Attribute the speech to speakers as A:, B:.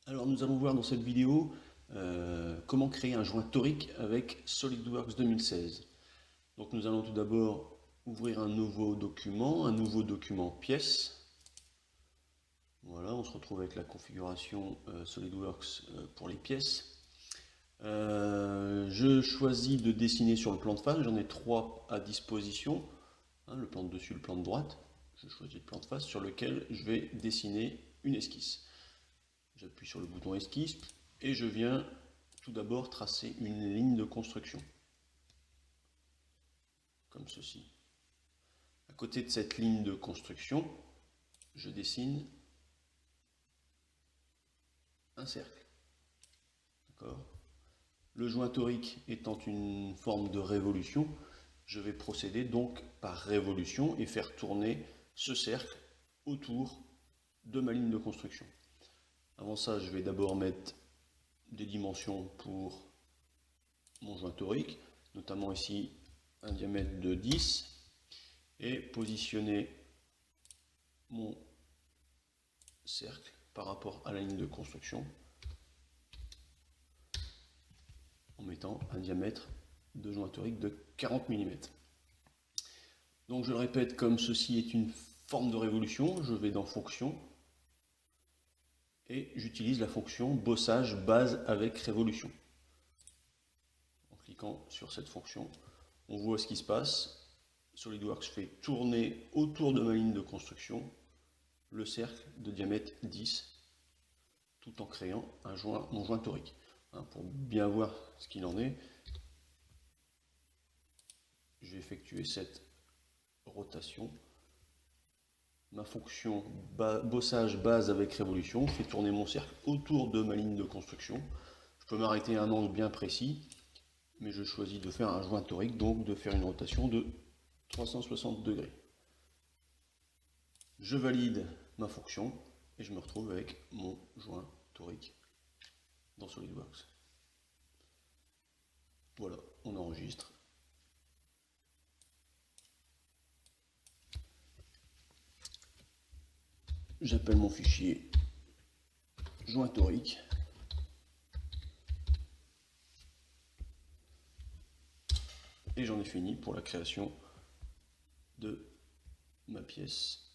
A: Alors nous allons voir dans cette vidéo comment créer un joint torique avec SolidWorks 2016. Donc nous allons tout d'abord ouvrir un nouveau document pièces. Voilà, on se retrouve avec la configuration SolidWorks pour les pièces. Je choisis de dessiner sur le plan de face, j'en ai trois à disposition, hein, le plan de dessus, le plan de droite. Je choisis le plan de face sur lequel je vais dessiner une esquisse. J'appuie sur le bouton esquisse et je viens tout d'abord tracer une ligne de construction, comme ceci. À côté de cette ligne de construction, je dessine un cercle. D'accord ? Le joint torique étant une forme de révolution, je vais procéder donc par révolution et faire tourner ce cercle autour de ma ligne de construction. Avant ça, je vais d'abord mettre des dimensions pour mon joint torique, notamment ici un diamètre de 10, et positionner mon cercle par rapport à la ligne de construction en mettant un diamètre de joint torique de 40 mm. Donc je le répète, comme ceci est une forme de révolution, je vais dans fonction et j'utilise la fonction bossage base avec révolution. En cliquant sur cette fonction, on voit ce qui se passe. SolidWorks fait tourner autour de ma ligne de construction le cercle de diamètre 10 tout en créant mon joint torique. Pour bien voir ce qu'il en est, je vais effectuer cette rotation. Ma fonction bossage base avec révolution fait tourner mon cercle autour de ma ligne de construction. Je peux m'arrêter à un angle bien précis, mais je choisis de faire un joint torique, donc de faire une rotation de 360 degrés. Je valide ma fonction et je me retrouve avec mon joint torique dans SolidWorks. Voilà, on enregistre. J'appelle mon fichier joint torique. Et j'en ai fini pour la création de ma pièce